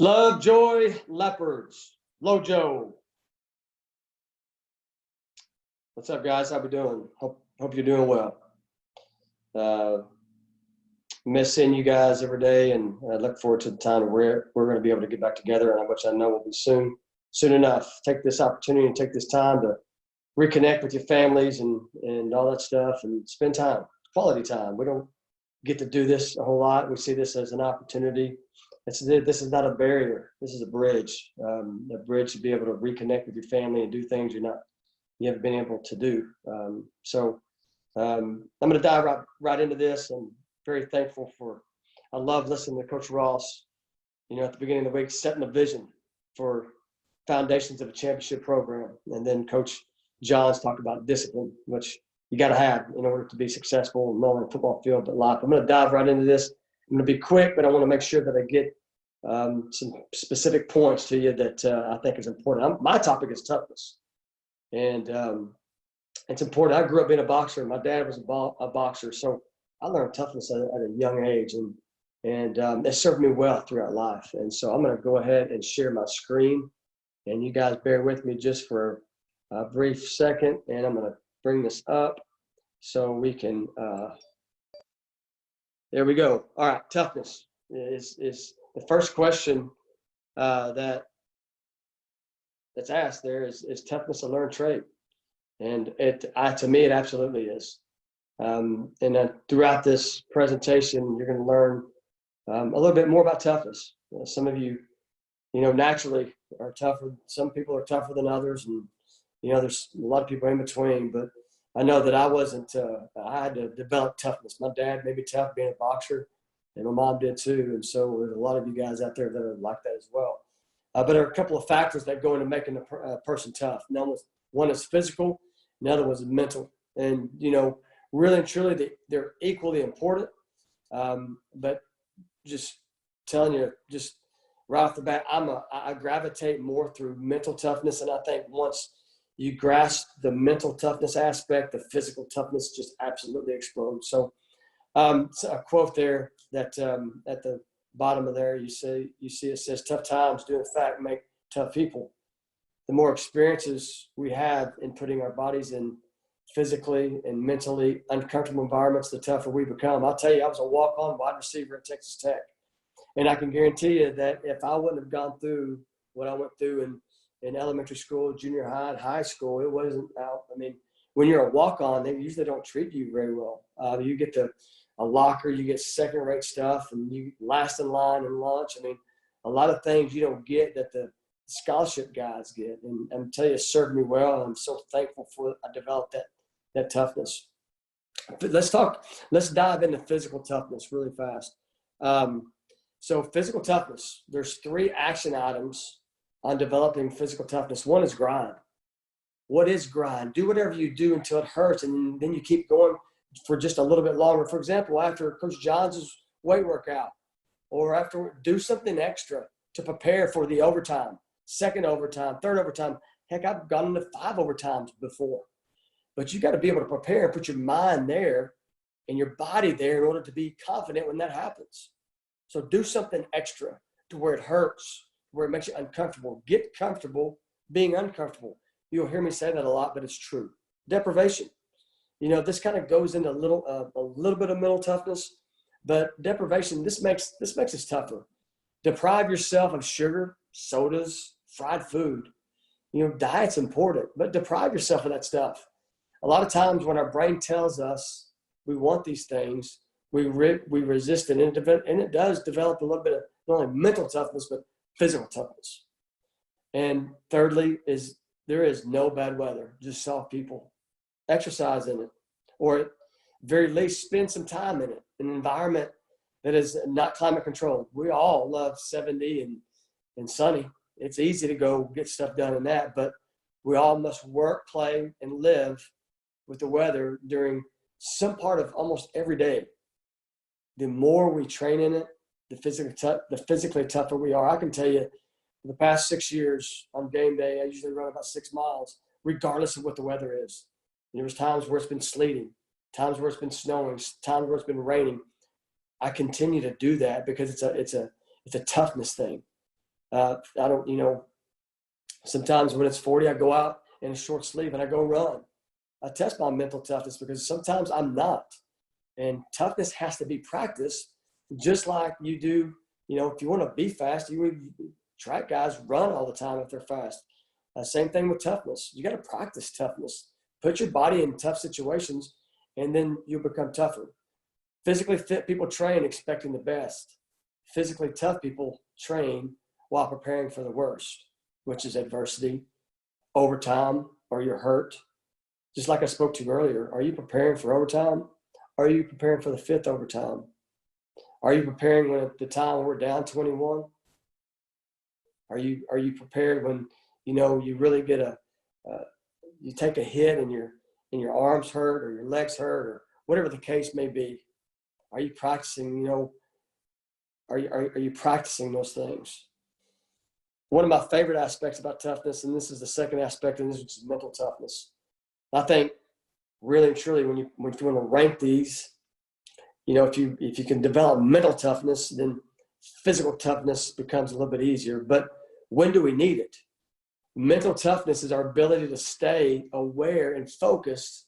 Love, joy, leopards. LOJO. What's up, guys? How we doing? Hope you're doing well. Miss seeing you guys every day, and I look forward to the time where we're going to be able to get back together, and which I know will be soon enough. Take this opportunity and take this time to reconnect with your families and all that stuff, and spend time, quality time. We don't get to do this a whole lot. We see this as an opportunity. This is not a barrier. This is a bridge to be able to reconnect with your family and do things you haven't been able to do. I'm going to dive right into this. I'm very thankful I love listening to Coach Ross, at the beginning of the week, setting a vision for foundations of a championship program. And then Coach John's talked about discipline, which you got to have in order to be successful, not only on the football field, but life. I'm going to dive right into this. I'm going to be quick, but I want to make sure that I get some specific points to you that I think is important. My topic is toughness. And it's important. I grew up being a boxer. My dad was a boxer. So I learned toughness at a young age. And it served me well throughout life. And so I'm going to go ahead and share my screen. And you guys bear with me just for a brief second. And I'm going to bring this up so we can there we go. All right, toughness is the first question that's asked there is toughness a learned trait? And to me, it absolutely is. Throughout this presentation, you're going to learn a little bit more about toughness. Some of you, naturally are tougher. Some people are tougher than others, and there's a lot of people in between. But I know that I wasn't. I had to develop toughness. My dad made me tough being a boxer, and my mom did too. And so there's a lot of you guys out there that are like that as well. But there are a couple of factors that go into making a person tough. One is physical, and the other one is mental. And really and truly, they're equally important. But just telling you, just right off the bat, I gravitate more through mental toughness, and I think once you grasp the mental toughness aspect, the physical toughness just absolutely explodes. So a quote there that at the bottom of there, you see it says, "Tough times do in fact make tough people." The more experiences we have in putting our bodies in physically and mentally uncomfortable environments, the tougher we become. I'll tell you, I was a walk-on wide receiver at Texas Tech. And I can guarantee you that if I wouldn't have gone through what I went through in elementary school, junior high, and high school, it wasn't out. I mean, when you're a walk-on, they usually don't treat you very well. You get a locker, you get second-rate stuff, and you last in line and lunch. I mean, a lot of things you don't get that the scholarship guys get. And I'm telling you, it served me well, and I'm so thankful for it. I developed that toughness. But let's dive into physical toughness really fast. So physical toughness, there's 3 action items on developing physical toughness. One is grind. What is grind? Do whatever you do until it hurts, and then you keep going for just a little bit longer. For example, after Coach John's weight workout, or after do something extra to prepare for the overtime, second overtime, third overtime. Heck, I've gone into 5 overtimes before. But you got to be able to prepare and put your mind there and your body there in order to be confident when that happens. So do something extra to where it hurts, where it makes you uncomfortable. Get comfortable being uncomfortable. You'll hear me say that a lot, but it's true. Deprivation. This kind of goes into a little bit of mental toughness, but deprivation, this makes us tougher. Deprive yourself of sugar, sodas, fried food. Diet's important, but deprive yourself of that stuff. A lot of times when our brain tells us we want these things, we resist it, and it does develop a little bit of not only mental toughness, but physical toughness. And thirdly is there is no bad weather, just soft people. Exercise in it, or at very least spend some time in it, an environment that is not climate controlled. We all love 70 and sunny. It's easy to go get stuff done in that, but we all must work, play, and live with the weather during some part of almost every day. The more we train in it, the physically tougher we are. I can tell you, for the past 6 years on game day, I usually run about 6 miles, regardless of what the weather is. There was times where it's been sleeting, times where it's been snowing, times where it's been raining. I continue to do that because it's a toughness thing. I don't, sometimes when it's 40, I go out in a short sleeve and I go run. I test my mental toughness because sometimes I'm not. And toughness has to be practiced just like you do. If you want to be fast, track guys run all the time if they're fast. Same thing with toughness. You got to practice toughness. Put your body in tough situations, and then you'll become tougher. Physically fit people train expecting the best. Physically tough people train while preparing for the worst, which is adversity, overtime, or you're hurt. Just like I spoke to you earlier, are you preparing for overtime? Are you preparing for the fifth overtime? Are you preparing when at the time we're down 21? Are you prepared when you really get you take a hit and your arms hurt or your legs hurt or whatever the case may be? Are you practicing? Are you practicing those things? One of my favorite aspects about toughness, and this is the second aspect, and this is mental toughness. I think really and truly when you want to rank these, if you can develop mental toughness, then physical toughness becomes a little bit easier. But when do we need it? Mental toughness is our ability to stay aware and focused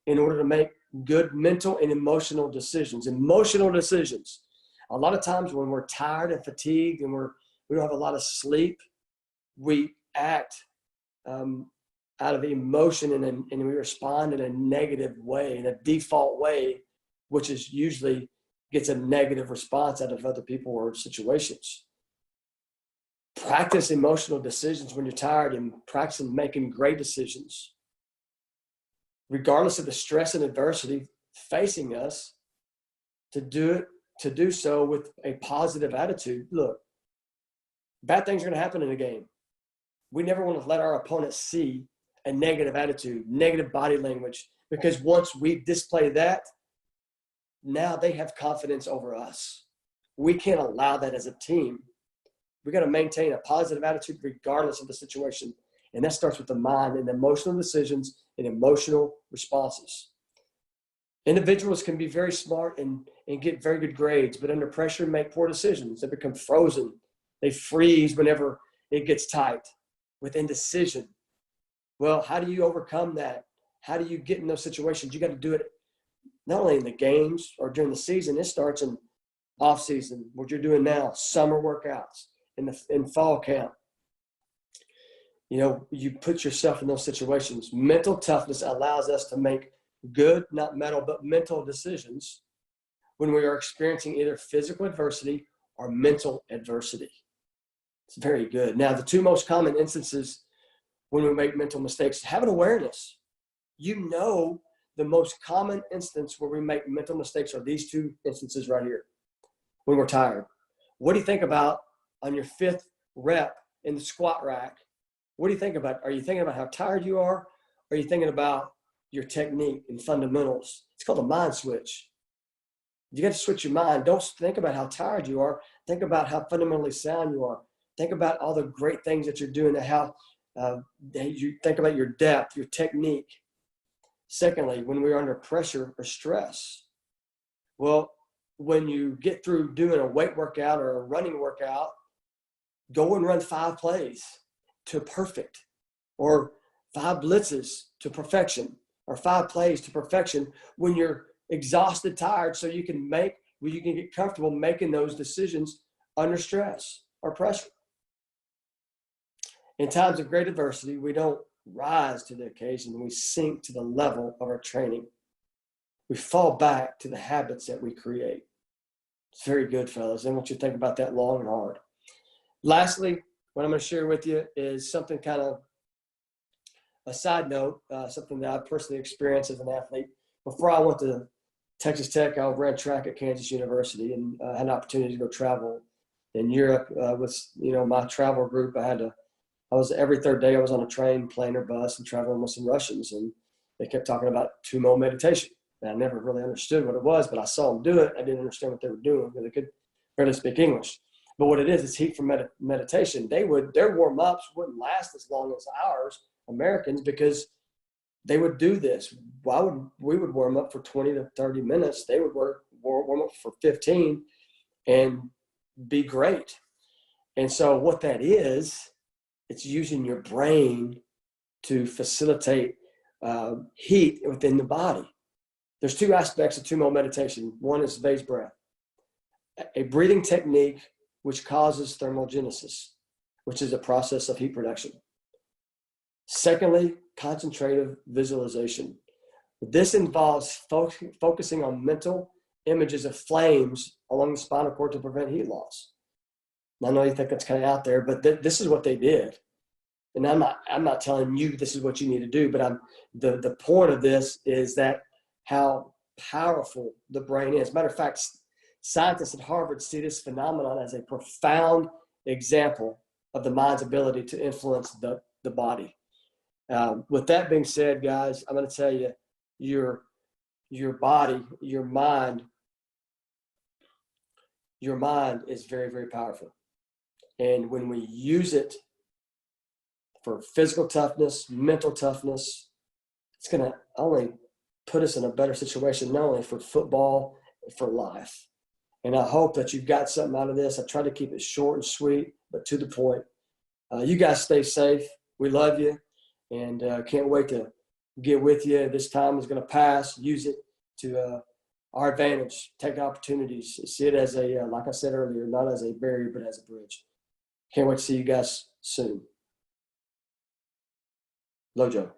in order to make good mental and emotional decisions. Emotional decisions. A lot of times when we're tired and fatigued and we don't have a lot of sleep, we act out of emotion and we respond in a negative way, in a default way, which is usually gets a negative response out of other people or situations. Practice emotional decisions when you're tired and practice making great decisions. Regardless of the stress and adversity facing us, to do so with a positive attitude. Look, bad things are going to happen in a game. We never want to let our opponents see a negative attitude, negative body language, because once we display that, now they have confidence over us. We can't allow that as a team. We got to maintain a positive attitude regardless of the situation. And that starts with the mind and emotional decisions and emotional responses. Individuals can be very smart and get very good grades, but under pressure make poor decisions. They become frozen. They freeze whenever it gets tight with indecision. Well, how do you overcome that? How do you get in those situations? You got to do it not only in the games or during the season. It starts in off season, what you're doing now, summer workouts, in fall camp. You put yourself in those situations. Mental toughness allows us to make good, not mental, but mental decisions when we are experiencing either physical adversity or mental adversity. It's very good. Now, the two most common instances when we make mental mistakes, have an awareness. The most common instance where we make mental mistakes are these two instances right here. When we're tired. What do you think about on your fifth rep in the squat rack? What do you think about? Are you thinking about how tired you are? Or are you thinking about your technique and fundamentals? It's called a mind switch. You got to switch your mind. Don't think about how tired you are. Think about how fundamentally sound you are. Think about all the great things that you're doing and how you think about your depth, your technique. Secondly, when we're under pressure or stress, well, when you get through doing a weight workout or a running workout, go and run 5 plays to perfect, or 5 blitzes to perfection, or 5 plays to perfection when you're exhausted, tired, so you can get comfortable making those decisions under stress or pressure. In times of great adversity, we don't rise to the occasion. We sink to the level of our training. We fall back to the habits that we create. It's very good, fellas. I want you to think about that long and hard. Lastly, what I'm going to share with you is something kind of a side note, something that I personally experienced as an athlete. Before I went to Texas Tech, I ran track at Kansas University and had an opportunity to go travel in Europe with my travel group. Every third day I was on a train, plane, or bus and traveling with some Russians, and they kept talking about tumo meditation. And I never really understood what it was, but I saw them do it. I didn't understand what they were doing because they could barely speak English. But what it is heat from meditation. Their warm-ups wouldn't last as long as ours, Americans, because they would do this. We would warm up for 20 to 30 minutes. They would warm up for 15 and be great. And so what that is, it's using your brain to facilitate heat within the body. There's two aspects of 2-mode meditation. One is phase breath, a breathing technique which causes thermogenesis, which is a process of heat production. Secondly, concentrative visualization. This involves focusing on mental images of flames along the spinal cord to prevent heat loss. I know you think that's kind of out there, but this is what they did. And I'm not telling you this is what you need to do, but the point of this is that how powerful the brain is. Matter of fact, scientists at Harvard see this phenomenon as a profound example of the mind's ability to influence the body. With that being said, guys, I'm going to tell you, your body, your mind is very, very powerful. And when we use it for physical toughness, mental toughness, it's going to only put us in a better situation, not only for football, for life. And I hope that you've got something out of this. I try to keep it short and sweet, but to the point. You guys stay safe. We love you, and can't wait to get with you. This time is going to pass. Use it to our advantage. Take opportunities. See it as a, like I said earlier, not as a barrier, but as a bridge. Can't wait to see you guys soon. LOJO.